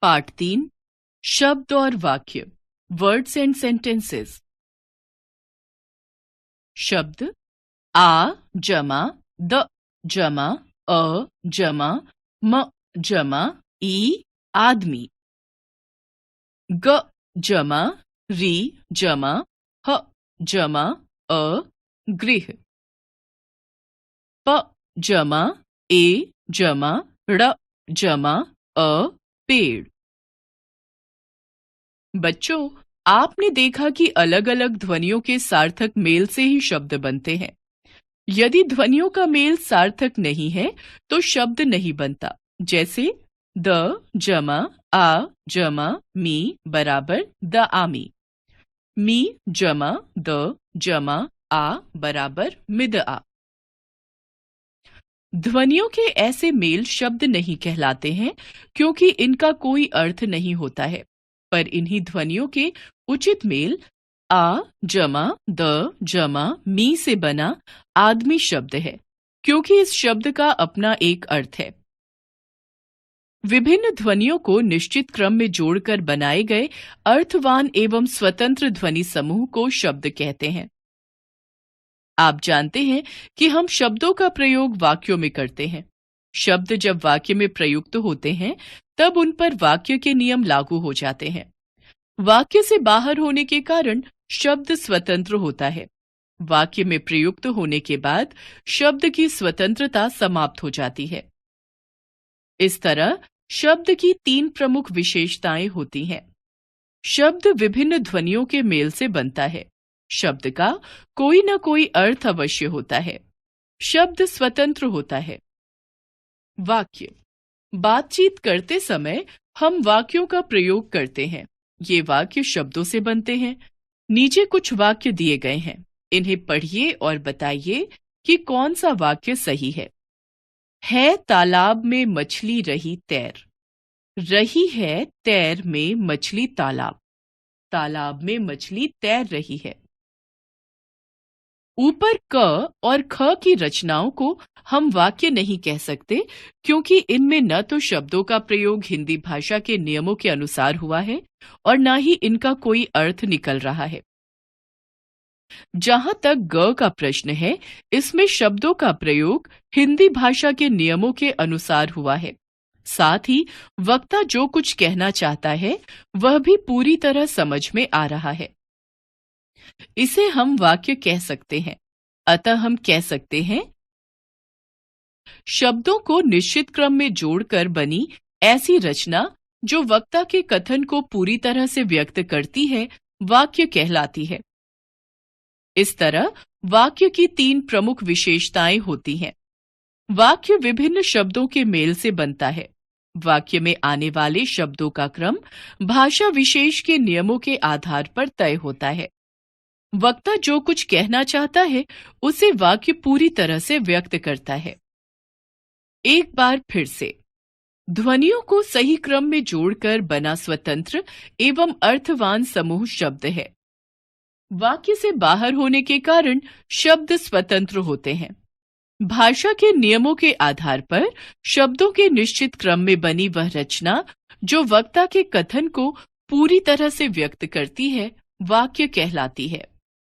पाठ 3 शब्द और वाक्य वर्ड्स एंड सेंटेंसेस। शब्द आ जमा द जमा अ जमा म जमा ई आदमी। ग जमा री जमा ह जमा अ गृह। प जमा ए जमा ड़ जमा अ पेड़। बच्चों, आपने देखा कि अलग अलग ध्वनियों के सार्थक मेल से ही शब्द बनते हैं। यदि ध्वनियों का मेल सार्थक नहीं है तो शब्द नहीं बनता। जैसे द जमा आ जमा मी बराबर द आमी। मी जमा द जमा आ बराबर मिद आ। ध्वनियों के ऐसे मेल शब्द नहीं कहलाते हैं क्योंकि इनका कोई अर्थ नहीं होता है, पर इन्हीं ध्वनियों के उचित मेल आ जमा द जमा मी से बना आदमी शब्द है, क्योंकि इस शब्द का अपना एक अर्थ है। विभिन्न ध्वनियों को निश्चित क्रम में जोड़कर बनाए गए अर्थवान एवं स्वतंत्र ध्वनि समूह को शब्द कहते हैं। आप जानते हैं कि हम शब्दों का प्रयोग वाक्यों में करते हैं। शब्द जब वाक्य में प्रयुक्त होते हैं तब उन पर वाक्य के नियम लागू हो जाते हैं। वाक्य से बाहर होने के कारण शब्द स्वतंत्र होता है। वाक्य में प्रयुक्त होने के बाद शब्द की स्वतंत्रता समाप्त हो जाती है। इस तरह शब्द की 3 प्रमुख विशेषताएं होती हैं। शब्द विभिन्न ध्वनियों के मेल से बनता है। शब्द का कोई न कोई अर्थ अवश्य होता है। शब्द स्वतंत्र होता है। वाक्य। बातचीत करते समय हम वाक्यों का प्रयोग करते हैं। ये वाक्य शब्दों से बनते हैं। नीचे कुछ वाक्य दिए गए हैं। इन्हें पढ़िए और बताइए कि कौन सा वाक्य सही है तालाब में मछली रही तैर। रही है तैर में मछली तालाब। तालाब में मछली तैर रही है। ऊपर क और ख की रचनाओं को हम वाक्य नहीं कह सकते क्योंकि इनमें न तो शब्दों का प्रयोग हिंदी भाषा के नियमों के अनुसार हुआ है और न ही इनका कोई अर्थ निकल रहा है। जहां तक ग का प्रश्न है, इसमें शब्दों का प्रयोग हिंदी भाषा के नियमों के अनुसार हुआ है। साथ ही वक्ता जो कुछ कहना चाहता है वह भी पूरी तरह समझ में आ रहा है। इसे हम वाक्य कह सकते हैं। अतः हम कह सकते हैं शब्दों को निश्चित क्रम में जोड़कर बनी ऐसी रचना जो वक्ता के कथन को पूरी तरह से व्यक्त करती है वाक्य कहलाती है। इस तरह वाक्य की 3 प्रमुख विशेषताएं होती हैं। वाक्य विभिन्न शब्दों के मेल से बनता है। वाक्य में आने वाले शब्दों का क्रम भाषा विशेष के नियमों के आधार पर तय होता है। वक्ता जो कुछ कहना चाहता है उसे वाक्य पूरी तरह से व्यक्त करता है। एक बार फिर से, ध्वनियों को सही क्रम में जोड़कर बना स्वतंत्र एवं अर्थवान समूह शब्द है। वाक्य से बाहर होने के कारण शब्द स्वतंत्र होते हैं। भाषा के नियमों के आधार पर शब्दों के निश्चित क्रम में बनी वह रचना जो वक्ता के कथन को पूरी तरह से व्यक्त करती है वाक्य कहलाती है।